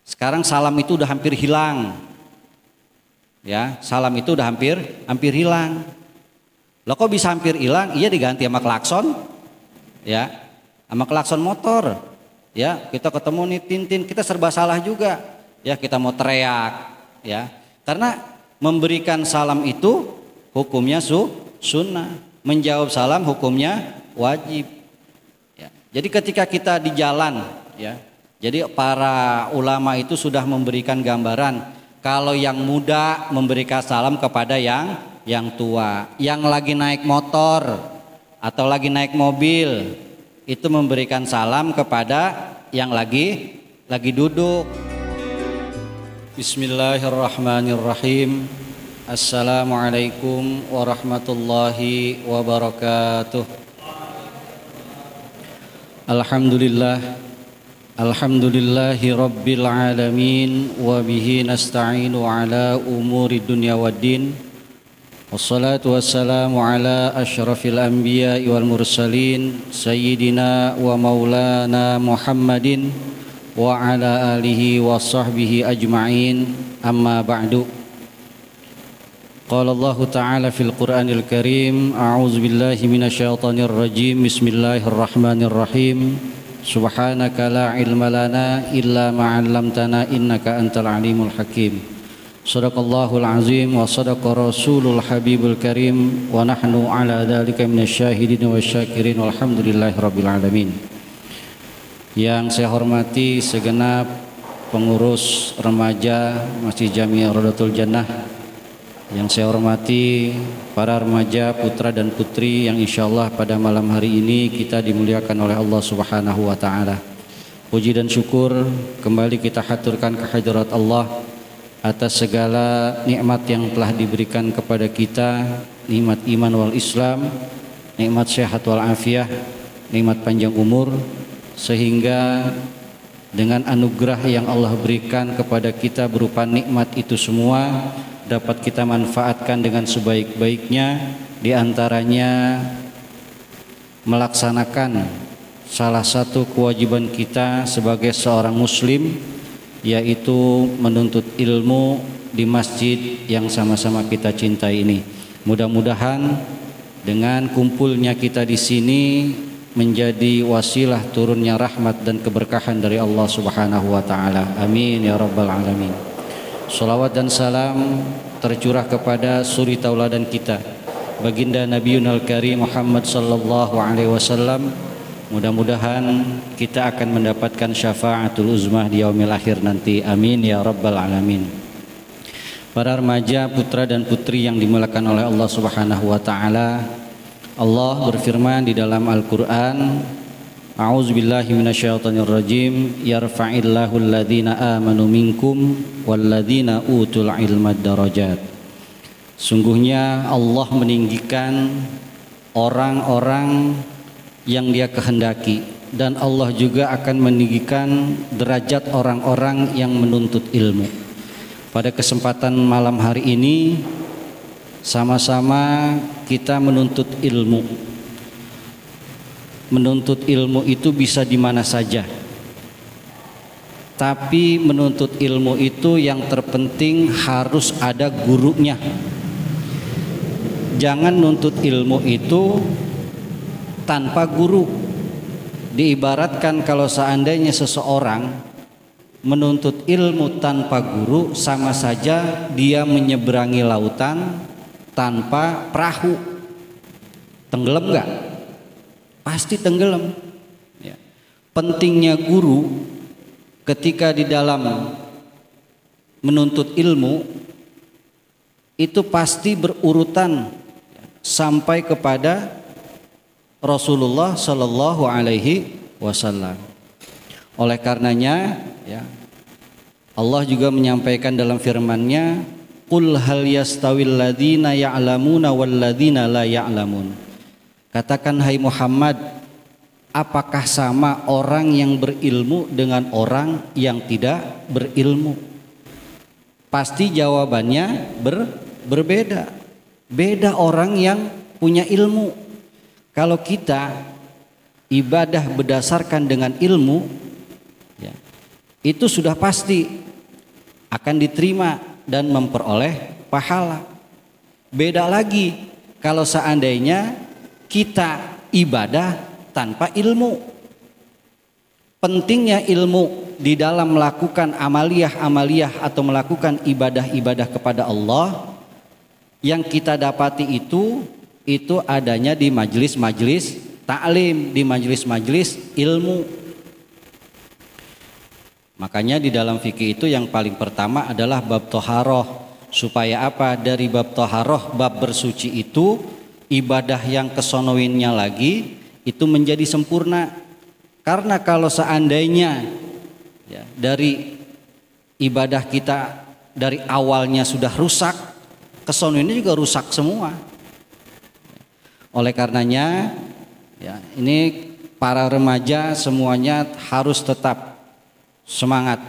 Sekarang salam itu udah hampir hilang. Ya, salam itu udah hampir hilang. Lah kok bisa hampir hilang? Iya, diganti sama klakson. Ya, sama klakson motor. Ya, kita ketemu nih Tintin, kita serba salah juga. Ya, kita mau teriak, ya. Karena memberikan salam itu hukumnya sunnah, menjawab salam hukumnya wajib. Ya. Jadi ketika kita di jalan, ya. Jadi para ulama itu sudah memberikan gambaran kalau yang muda memberikan salam kepada yang tua, yang lagi naik motor atau lagi naik mobil itu memberikan salam kepada yang lagi duduk. Bismillahirrahmanirrahim. Assalamualaikum warahmatullahi wabarakatuh. Alhamdulillahi rabbil alamin wa bihi nasta'inu ala umuri dunya waddin. Wassalatu wassalamu ala asyrafil anbiya'i wal mursalin sayyidina wa maulana Muhammadin wa ala alihi wa sahbihi ajma'in, amma ba'du. Qala Allah ta'ala fil Qur'anil Karim, a'udzu billahi minasyaitonir rajim, bismillahirrahmanirrahim. Subhanaka la ilma lana illa ma 'allamtana innaka antal alimul hakim. Shadaqallahul azim wa sadaqa rasulul habibul karim wa nahnu ala dzalika minasyahidin wasyakirin walhamdulillahi rabbil alamin. Yang saya hormati segenap pengurus remaja Masjid Jami' Rodatul Jannah, yang saya hormati para remaja putra dan putri yang insyaallah pada malam hari ini kita dimuliakan oleh Allah Subhanahu wa taala. Puji dan syukur kembali kita haturkan kehadirat Allah atas segala nikmat yang telah diberikan kepada kita, nikmat iman wal Islam, nikmat sehat wal afiah, nikmat panjang umur, sehingga dengan anugerah yang Allah berikan kepada kita berupa nikmat itu semua dapat kita manfaatkan dengan sebaik-baiknya, diantaranya melaksanakan salah satu kewajiban kita sebagai seorang muslim, yaitu menuntut ilmu di masjid yang sama-sama kita cintai ini. Mudah-mudahan dengan kumpulnya kita di sini menjadi wasilah turunnya rahmat dan keberkahan dari Allah Subhanahu wa taala. Amin ya rabbal alamin. Shalawat dan salam tercurah kepada suri tauladan kita, baginda Nabiyunal Karim Muhammad sallallahu alaihi wasallam. Mudah-mudahan kita akan mendapatkan syafaatul uzmah di yaumil akhir nanti. Amin ya rabbal alamin. Para remaja putra dan putri yang dimuliakan oleh Allah Subhanahu wa taala, Allah berfirman di dalam Al-Qur'an, a'udzubillahi minasyaitonir rajim, yarfa'illahu alladhina amanu minkum walladzina utul ilma darajat. Sungguhnya Allah meninggikan orang-orang yang Dia kehendaki, dan Allah juga akan meninggikan derajat orang-orang yang menuntut ilmu. Pada kesempatan malam hari ini sama-sama kita menuntut ilmu. Menuntut ilmu itu bisa di mana saja, tapi menuntut ilmu itu yang terpenting harus ada gurunya. Jangan nuntut ilmu itu tanpa guru. Diibaratkan kalau seandainya seseorang menuntut ilmu tanpa guru, sama saja dia menyeberangi lautan tanpa perahu. Tenggelam enggak? Pasti tenggelam. Ya. Pentingnya guru ketika di dalam menuntut ilmu itu pasti berurutan sampai kepada Rasulullah Sallallahu Alaihi Wasallam. Oleh karenanya, ya, Allah juga menyampaikan dalam firman-Nya, "Qul hal yastawil ladzina ya'lamuna wal ladzina la ya'lamun." Katakan hai Muhammad, apakah sama orang yang berilmu dengan orang yang tidak berilmu? Pasti jawabannya berbeda. Beda orang yang punya ilmu. Kalau kita ibadah berdasarkan dengan ilmu, ya, itu sudah pasti akan diterima dan memperoleh pahala. Beda lagi kalau seandainya kita ibadah tanpa ilmu. Pentingnya ilmu di dalam melakukan amaliyah atau melakukan ibadah-ibadah kepada Allah yang kita dapati itu adanya di majelis-majelis ta'lim, di majelis-majelis ilmu. Makanya di dalam fikih itu yang paling pertama adalah bab toharoh. Supaya apa? Dari bab toharoh, bab bersuci itu, ibadah yang kesonowinnya lagi itu menjadi sempurna. Karena kalau seandainya ya, dari ibadah kita dari awalnya sudah rusak, kesonowinnya juga rusak semua. Oleh karenanya ya, ini para remaja semuanya harus tetap semangat.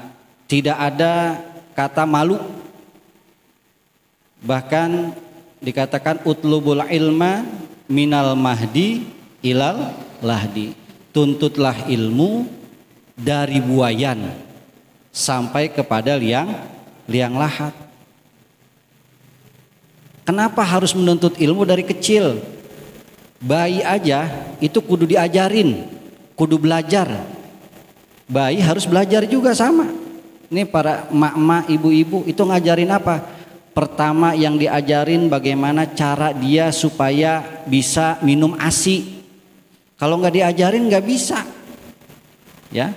Tidak ada kata malu. Bahkan dikatakan utlubul ilma minal mahdi ilal lahdi. Tuntutlah ilmu dari buayan sampai kepada liang lahat. Kenapa harus menuntut ilmu dari kecil? Bayi aja itu kudu diajarin, kudu belajar. Bayi harus belajar juga sama. Ini para emak-emak, ibu-ibu itu ngajarin apa? Pertama yang diajarin bagaimana cara dia supaya bisa minum ASI. Kalau nggak diajarin nggak bisa. Ya,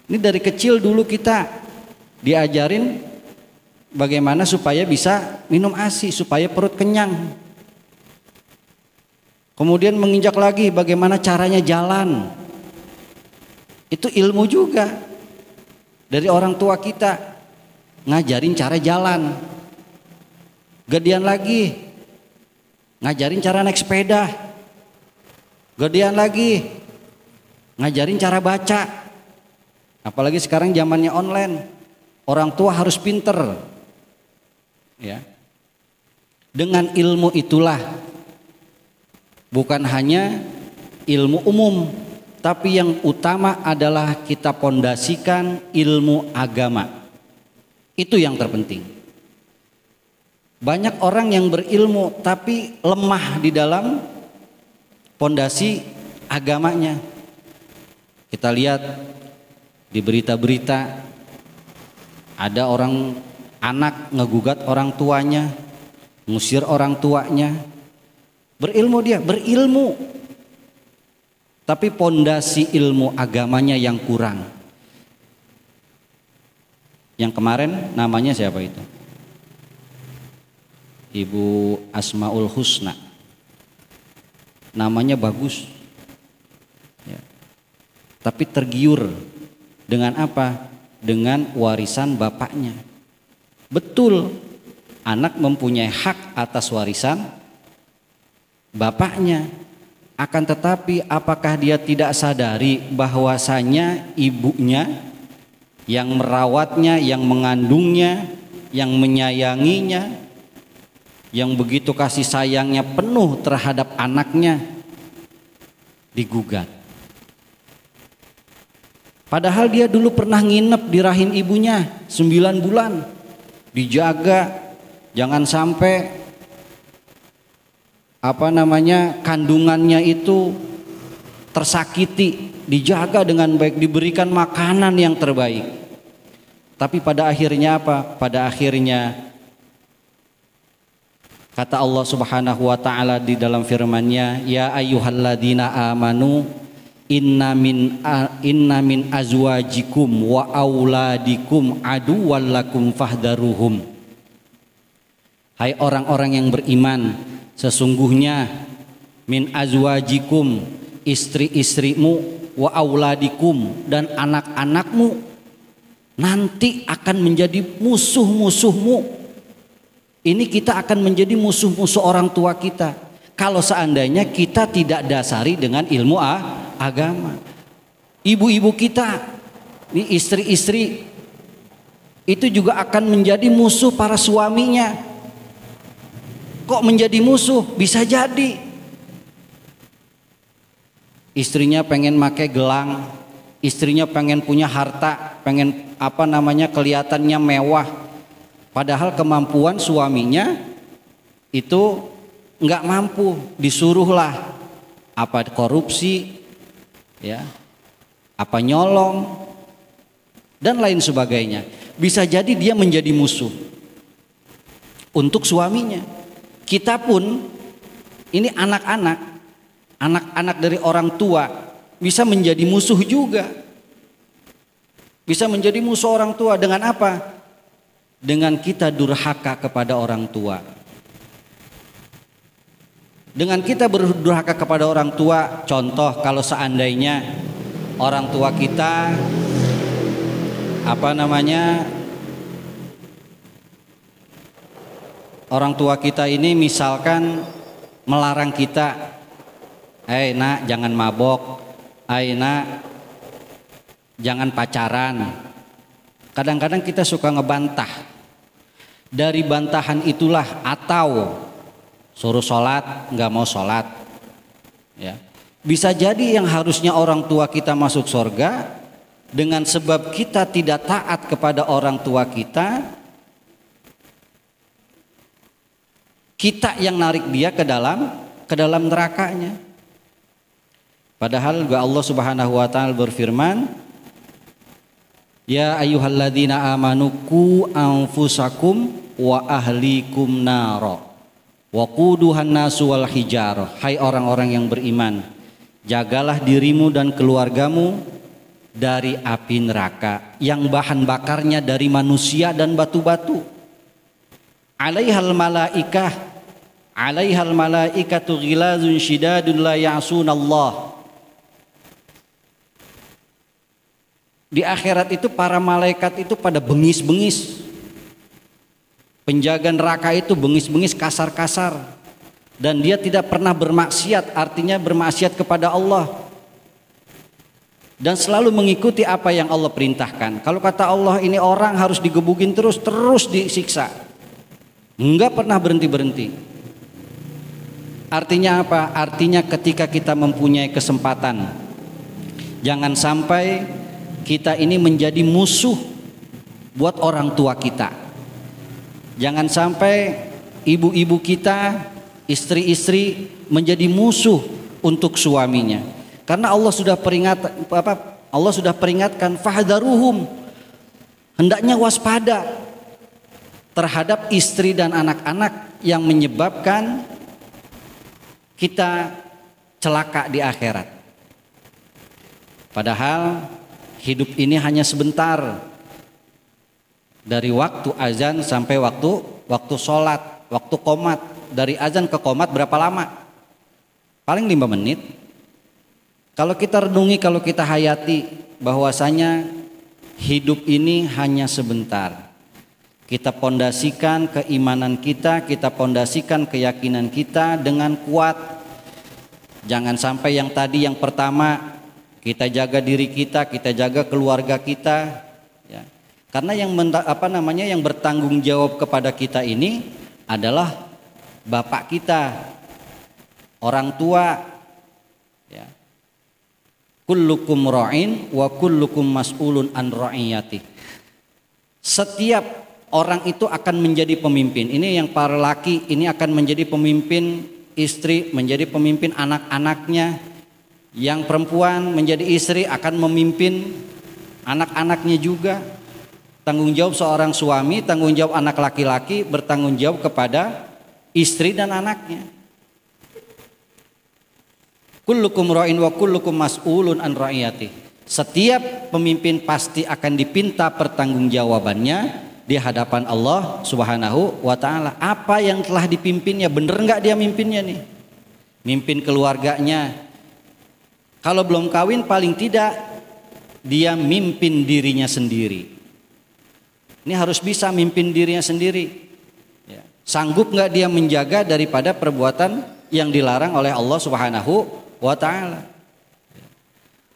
ini dari kecil dulu kita diajarin bagaimana supaya bisa minum ASI, supaya perut kenyang. Kemudian menginjak lagi bagaimana caranya jalan. Itu ilmu juga dari orang tua kita. Ngajarin cara jalan. Gedean lagi ngajarin cara naik sepeda. Gedean lagi ngajarin cara baca. Apalagi sekarang zamannya online. Orang tua harus pinter. Ya. Dengan ilmu itulah bukan hanya ilmu umum, tapi yang utama adalah kita pondasikan ilmu agama. Itu yang terpenting. Banyak orang yang berilmu tapi lemah di dalam pondasi agamanya. Kita lihat di berita-berita ada orang anak ngegugat orang tuanya, ngusir orang tuanya. Berilmu dia, berilmu. Tapi pondasi ilmu agamanya yang kurang. Yang kemarin namanya siapa itu? Ibu Asmaul Husna. Namanya bagus. Ya. Tapi tergiur dengan apa? Dengan warisan bapaknya. Betul, anak mempunyai hak atas warisan bapaknya. Akan tetapi apakah dia tidak sadari bahwasanya ibunya yang merawatnya, yang mengandungnya, yang menyayanginya, yang begitu kasih sayangnya penuh terhadap anaknya digugat. Padahal dia dulu pernah nginep di rahim ibunya 9 bulan. Dijaga jangan sampai kandungannya itu tersakiti, dijaga dengan baik, diberikan makanan yang terbaik. Tapi pada akhirnya apa? Pada akhirnya kata Allah Subhanahu wa taala di dalam firman-Nya, ya ayyuhalladzina amanu inna min azwajikum wa auladikum aduwwal lakum fahdaruhum. Hai orang-orang yang beriman, sesungguhnya min azwajikum, istri-istrimu, wa auladikum, dan anak-anakmu nanti akan menjadi musuh-musuhmu. Ini kita akan menjadi musuh-musuh orang tua kita kalau seandainya kita tidak dasari dengan ilmu agama. Ibu-ibu kita, ini istri-istri itu juga akan menjadi musuh para suaminya. Kok menjadi musuh? Bisa jadi istrinya pengen pakai gelang, istrinya pengen punya harta, pengen kelihatannya mewah, padahal kemampuan suaminya itu nggak mampu, disuruhlah apa korupsi, ya, apa nyolong dan lain sebagainya. Bisa jadi dia menjadi musuh untuk suaminya. Kita pun ini anak-anak dari orang tua bisa menjadi musuh juga. Bisa menjadi musuh orang tua dengan apa? Dengan kita durhaka kepada orang tua. Dengan kita berdurhaka kepada orang tua, contoh kalau seandainya orang tua kita orang tua kita ini misalkan melarang kita, nak jangan mabok, nak jangan pacaran. Kadang-kadang kita suka ngebantah. Dari bantahan itulah atau suruh sholat nggak mau sholat, ya. Bisa jadi yang harusnya orang tua kita masuk surga, dengan sebab kita tidak taat kepada orang tua kita, kita yang narik dia ke dalam nerakanya. Padahal Allah Subhanahu wa taala berfirman, ya ayyuhalladzina amanu qu anfusakum wa ahlikum naro waquduhan nasu wal hijarah. Hai orang-orang yang beriman, jagalah dirimu dan keluargamu dari api neraka yang bahan bakarnya dari manusia dan batu-batu. Alaihal malaikatu ghilazun syidadun la ya'sunallah. Di akhirat itu para malaikat itu pada bengis-bengis. Penjaga neraka itu bengis-bengis, kasar-kasar, dan dia tidak pernah bermaksiat, artinya bermaksiat kepada Allah, dan selalu mengikuti apa yang Allah perintahkan. Kalau kata Allah ini orang harus digebukin terus disiksa, enggak pernah berhenti. Artinya apa? Artinya ketika kita mempunyai kesempatan, jangan sampai kita ini menjadi musuh buat orang tua kita. Jangan sampai ibu-ibu kita, istri-istri menjadi musuh untuk suaminya. Karena Allah sudah peringatkan fahdaruhum, hendaknya waspada terhadap istri dan anak-anak yang menyebabkan kita celaka di akhirat. Padahal hidup ini hanya sebentar. Dari waktu azan sampai waktu sholat, waktu qomat. Dari azan ke qomat berapa lama? Paling 5 menit. Kalau kita renungi, kalau kita hayati bahwasanya hidup ini hanya sebentar. Kita pondasikan keimanan kita pondasikan keyakinan kita dengan kuat. Jangan sampai yang tadi, yang pertama, kita jaga diri kita jaga keluarga kita. Karena yang bertanggung jawab kepada kita ini adalah bapak kita, orang tua. Ya. Kullukum ra'in wa kullukum mas'ulun an ra'iyati. Setiap orang itu akan menjadi pemimpin. Ini yang para laki ini akan menjadi pemimpin istri, menjadi pemimpin anak-anaknya. Yang perempuan menjadi istri akan memimpin anak-anaknya juga. Tanggung jawab seorang suami, tanggung jawab anak laki-laki, bertanggung jawab kepada istri dan anaknya. Kullukum ra'in wa kullukum mas'ulun an ra'iyati. Setiap pemimpin pasti akan dipinta pertanggungjawabannya di hadapan Allah Subhanahu wa taala. Apa yang telah dipimpinnya, bener enggak dia mimpinnya nih? Mimpin keluarganya. Kalau belum kawin paling tidak dia mimpin dirinya sendiri. Ini harus bisa mimpin dirinya sendiri. Ya. Sanggup nggak dia menjaga daripada perbuatan yang dilarang oleh Allah Subhanahu wa taala.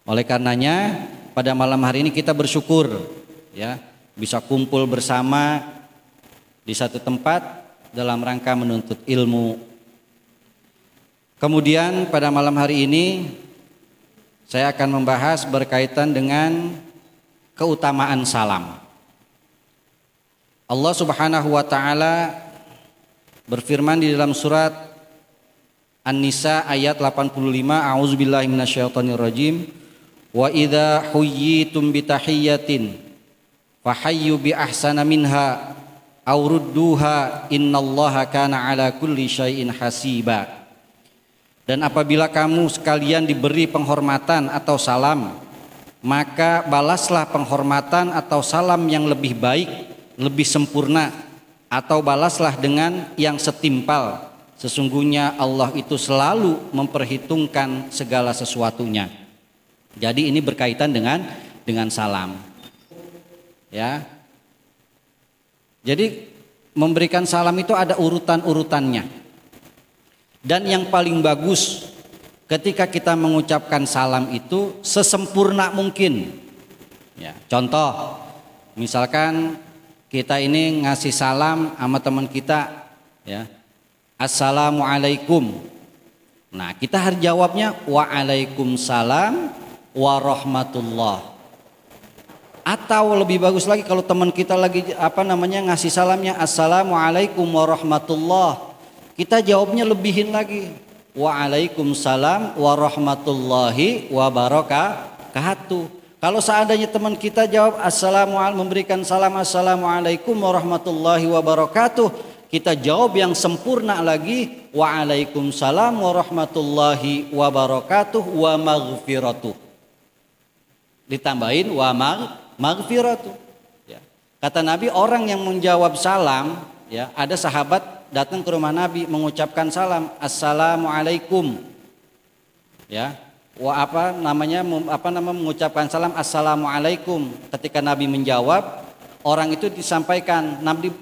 Oleh karenanya pada malam hari ini kita bersyukur, ya, bisa kumpul bersama di satu tempat dalam rangka menuntut ilmu. Kemudian pada malam hari ini Saya akan membahas berkaitan dengan keutamaan salam. Allah Subhanahu wa taala berfirman di dalam surat An-Nisa ayat 85, A'udzubillahi minasyaitonirrajim. Wa idza huyyitum bitahiyyatin fahayyu bi ahsana minha aw rudduha innallaha kana ala kulli syai'in hasiba. Dan apabila kamu sekalian diberi penghormatan atau salam, maka balaslah penghormatan atau salam yang lebih baik, lebih sempurna, atau balaslah dengan yang setimpal. Sesungguhnya Allah itu selalu memperhitungkan segala sesuatunya. Jadi ini berkaitan dengan salam. Ya. Jadi memberikan salam itu ada urutan-urutannya. Dan yang paling bagus ketika kita mengucapkan salam itu sesempurna mungkin. Ya, contoh, misalkan kita ini ngasih salam sama teman kita, ya, Assalamualaikum. Nah, kita harus jawabnya Waalaikumsalam warahmatullah. Atau lebih bagus lagi kalau teman kita lagi ngasih salamnya Assalamualaikum warahmatullah, kita jawabnya lebihin lagi Waalaikumsalam warahmatullahi wabarakatuh. Kalau seandainya teman kita jawab memberikan salam Assalamualaikum warahmatullahi wabarakatuh, kita jawab yang sempurna lagi Waalaikumsalam warahmatullahi wabarakatuh wa maghfiratuh. Ditambahin wa maghfiratuh. Ya. Kata Nabi, orang yang menjawab salam, ya, ada sahabat datang ke rumah Nabi mengucapkan salam Assalamualaikum. Ya. Mengucapkan salam Assalamualaikum. Ketika Nabi menjawab, orang itu disampaikan,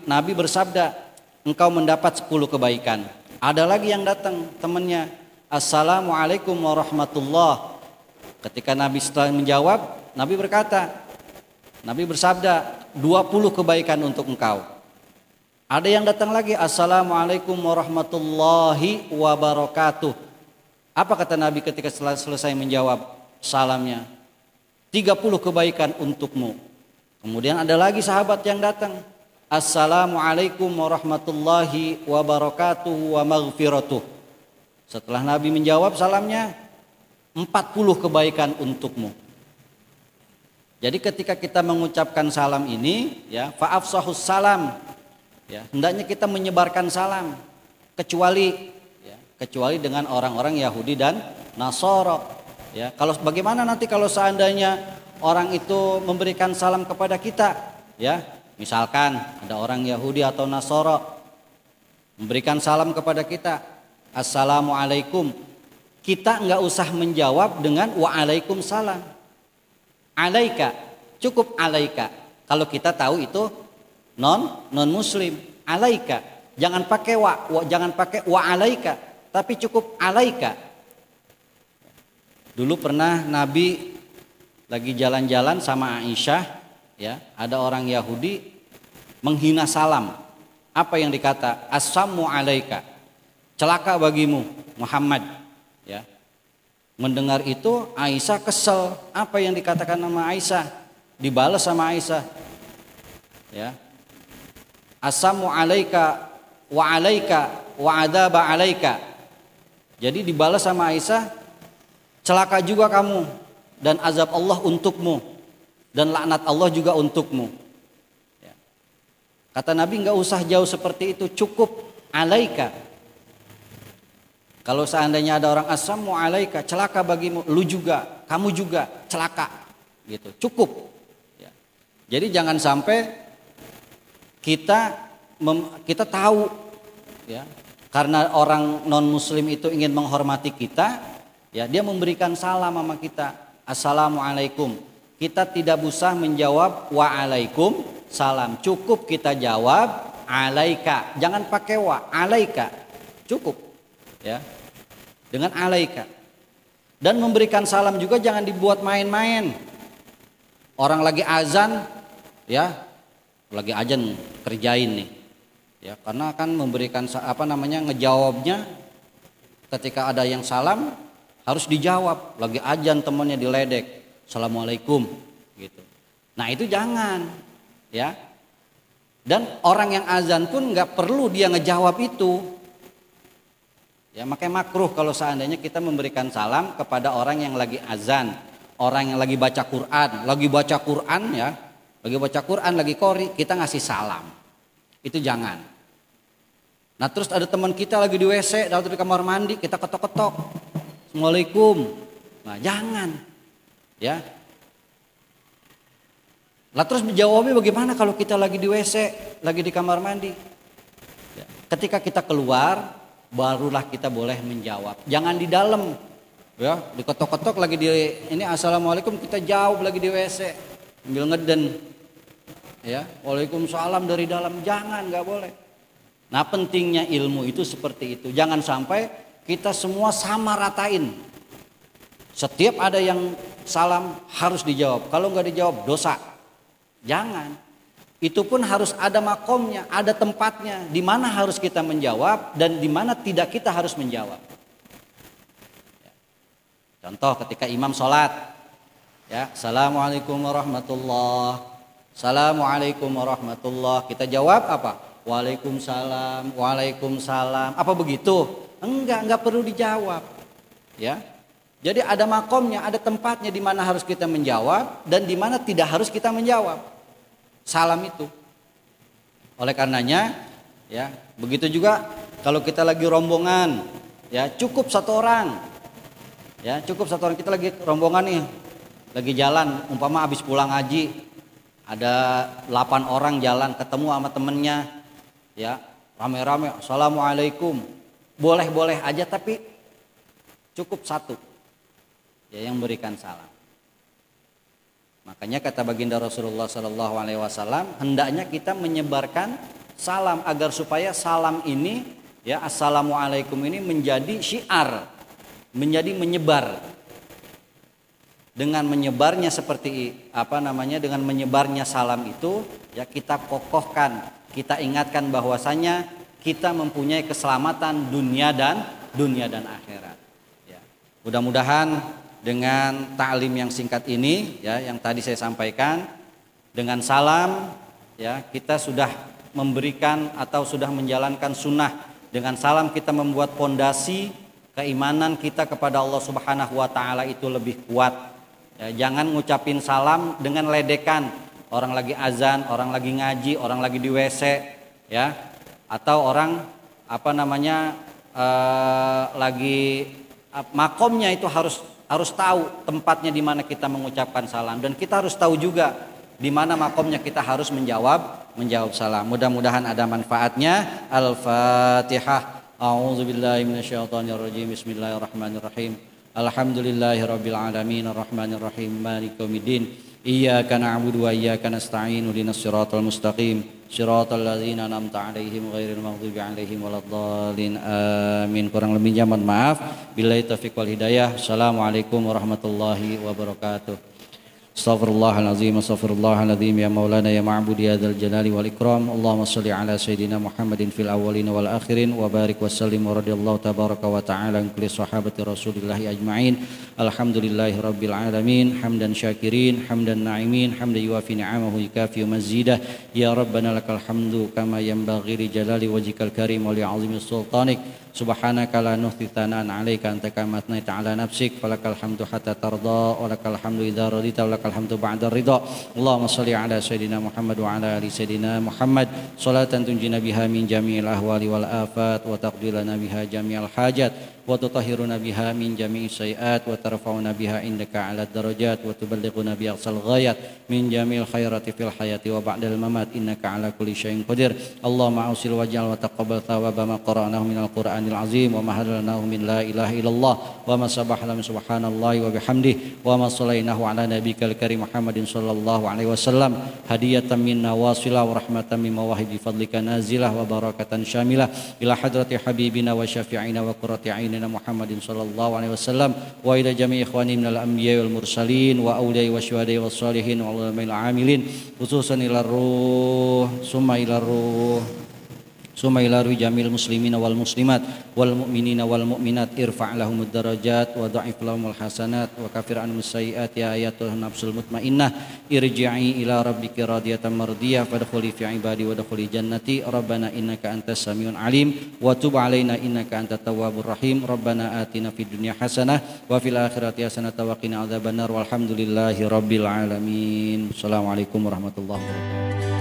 Nabi bersabda, engkau mendapat 10 kebaikan. Ada lagi yang datang temannya, Assalamualaikum warahmatullah. Ketika Nabi setelah menjawab, Nabi bersabda 20 kebaikan untuk engkau. Ada yang datang lagi, Assalamualaikum warahmatullahi wabarakatuh. Apa kata Nabi ketika selesai menjawab salamnya? 30 kebaikan untukmu. Kemudian ada lagi sahabat yang datang, Assalamualaikum warahmatullahi wabarakatuh wa maghfiratuh. Setelah Nabi menjawab salamnya, 40 kebaikan untukmu. Jadi ketika kita mengucapkan salam ini, ya, fa'afsahus salam, ya, hendaknya kita menyebarkan salam, kecuali dengan orang-orang Yahudi dan Nasara. Ya, kalau bagaimana nanti kalau seandainya orang itu memberikan salam kepada kita, ya, misalkan ada orang Yahudi atau Nasara memberikan salam kepada kita, Assalamualaikum. Kita enggak usah menjawab dengan Waalaikumsalam. Alaika, cukup alaika. Kalau kita tahu itu non muslim, alaika. Jangan pakai jangan pakai wa alaika, tapi cukup alaika. Dulu pernah Nabi lagi jalan-jalan sama Aisyah, ya, ada orang Yahudi menghina salam. Apa yang dikata? Assalamu alaika. Celaka bagimu Muhammad. Ya. Mendengar itu Aisyah kesel. Apa yang dikatakan sama Aisyah? Dibalas sama Aisyah. Ya. Assalamu alaika wa alaika wa adzaba alaika. Jadi dibalas sama Aisyah, celaka juga kamu dan azab Allah untukmu dan laknat Allah juga untukmu. Ya. Kata Nabi, enggak usah jauh seperti itu, cukup alaika. Kalau seandainya ada orang Assalamu alaika, celaka bagimu, lu juga, kamu juga celaka, gitu. Cukup. Ya. Jadi jangan sampai kita tahu, ya, karena orang non Muslim itu ingin menghormati kita, ya, dia memberikan salam sama kita, Assalamualaikum. Kita tidak usah menjawab waalaikum salam, cukup kita jawab alaika. Jangan pakai wa, alaika, cukup, ya. Dengan alaika. Dan memberikan salam juga jangan dibuat main-main. Orang lagi azan, ya, lagi azan kerjain nih, ya, karena kan memberikan ngejawabnya ketika ada yang salam harus dijawab. Lagi azan temannya diledek, assalamualaikum gitu. Nah itu jangan, ya. Dan orang yang azan pun nggak perlu dia ngejawab itu. Ya, makanya makruh kalau seandainya kita memberikan salam kepada orang yang lagi azan, orang yang lagi baca Quran, ya, lagi baca Quran, lagi qori, kita ngasih salam. Itu jangan. Nah terus ada teman kita lagi di WC atau di kamar mandi, kita ketok-ketok, assalamualaikum. Nah jangan, ya. Lah terus menjawabnya bagaimana kalau kita lagi di WC, lagi di kamar mandi? Ya. Ketika kita keluar, barulah kita boleh menjawab. Jangan di dalam, ya, diketok-ketok lagi di ini assalamualaikum, kita jawab lagi di WC, sambil ngeden, ya, waalaikumsalam dari dalam, jangan, nggak boleh. Nah pentingnya ilmu itu seperti itu. Jangan sampai kita semua sama ratain. Setiap ada yang salam harus dijawab. Kalau nggak dijawab dosa. Jangan. Itu pun harus ada makomnya, ada tempatnya, di mana harus kita menjawab dan di mana tidak kita harus menjawab. Contoh ketika imam sholat, ya, assalamualaikum warahmatullah, assalamualaikum warahmatullah, kita jawab apa? Waalaikumsalam, waalaikumsalam. Apa begitu? Enggak perlu dijawab, ya. Jadi ada makomnya, ada tempatnya di mana harus kita menjawab dan di mana tidak harus kita menjawab salam itu. Oleh karenanya, ya, begitu juga kalau kita lagi rombongan, ya, cukup satu orang. Ya, cukup satu orang, kita lagi rombongan nih. Lagi jalan, umpama habis pulang haji, ada 8 orang jalan ketemu sama temennya, ya, rame-rame, assalamualaikum. Boleh-boleh aja tapi cukup satu, ya, yang berikan salam. Makanya kata baginda Rasulullah SAW, hendaknya kita menyebarkan salam agar supaya salam ini, ya, assalamualaikum ini menjadi syiar, menjadi menyebar. Dengan menyebarnya seperti apa namanya? Dengan menyebarnya salam itu, ya, kita kokohkan, kita ingatkan bahwasanya kita mempunyai keselamatan dunia dan akhirat. Ya. Mudah-mudahan dengan ta'lim yang singkat ini, ya, yang tadi saya sampaikan, dengan salam, ya, kita sudah memberikan atau sudah menjalankan sunnah. Dengan salam kita membuat pondasi keimanan kita kepada Allah Subhanahu wa taala itu lebih kuat. Ya, jangan ngucapin salam dengan ledekan. Orang lagi azan, orang lagi ngaji, orang lagi di WC, ya, atau orang apa namanya lagi makomnya itu harus tahu tempatnya di mana kita mengucapkan salam, dan kita harus tahu juga di mana makomnya kita harus menjawab salam. Mudah-mudahan ada manfaatnya. Al-Fatihah. A'udzubillahi minasyaitonirrajim. Bismillahirrahmanirrahim. Alhamdulillahirabbil alamin arrahmanirrahim maliki yaumiddin. Iyyaka na'budu wa iyyaka nasta'in. Ihdinas siratal mustaqim. Shiratal ladzina an'amta 'alaihim ghairil maghdubi 'alaihim waladdallin. Amin. Kurang lebihnya mohon maaf. Billahi taufiq wal hidayah. Assalamualaikum warahmatullahi wabarakatuh. Astaghfirullahalazim, astaghfirullahalazim, ya maulana ya ma'budi ya dzal jalali wal ikram. Allahumma shalli ala sayidina Muhammadin fil awwalin wal akhirin wa barik wa sallim wa radhiyallahu tabaraka wa ta'ala an kulli sahabati Rasulillah ajma'in. Alhamdulillahi rabbil alamin, hamdan syakirin, hamdan na'imin, hamdan yuwafi ni'amahu yukafi mazidah. Ya rabbana lakal hamdu kama yanbaghi li jalali wajhikal karim wa li 'azimi sultanik. Subhanaka la nuhsi thana'an 'alaika anta kama athnayta 'ala nafsik, falakal hamdu hatta tarda wa lakal hamdu idza radita wa lakal hamdu ba'da ridha. Allahumma shalli 'ala sayidina Muhammad wa 'ala ali sayidina Muhammad salatan tunjina biha min jami'il ahwali wal afat wa taqdi lana biha jami'al hajat wa tutahhiruna biha min jami'i sayiat wa tarfa'una biha indaka 'ala darajat wa tuballighuna bi aqsal ghayat min jami'il khairati fil hayati wa ba'dal mamat innaka 'ala kulli syai'in qadir. Allahumma ausil waj'al wa taqabbal thawaba ma qara'nahu minal Qur'anil azim wa ma halalnahu min la ilaha illallah wa ma sabahna min subhanallahi wa bihamdihi wa ma sallainahu 'ala nabiyyikal karim Muhammadin sallallahu alaihi wasallam hadiyatan minna wasila wa rahmatan min mawahibi fadlika nazilah wa barakatan syamilah ila hadrati habibina wa syafi'ina wa qurrati a'yunina Muhammadin sallallahu alaihi wasallam wa ila jami'i ikhwani minal anbiya'i wal mursalin wa awliya'i wa syuhada'i was salihin wa ulama'il amilin khususan ila ruh summa ila ruh summa ila jamil muslimina wal muslimat wal mu'minina wal mu'minat irfa' lahumud darajat wa dha'if lahumul hasanat wa kafir anhum sayyi'at ya ayatul nafsul mutmainnah irji'i ila rabbiki radiyatan mardiyah fadkhuli fi ibadi wa dkhuli jannati rabbana innaka antas samiun alim wa tub alaina innaka antat tawwabur rahim rabbana atina fid dunya hasanah wa fil akhirati hasanah wa qina adzabannar walhamdulillahi rabbil alamin. Assalamualaikum warahmatullahi wabarakatuh.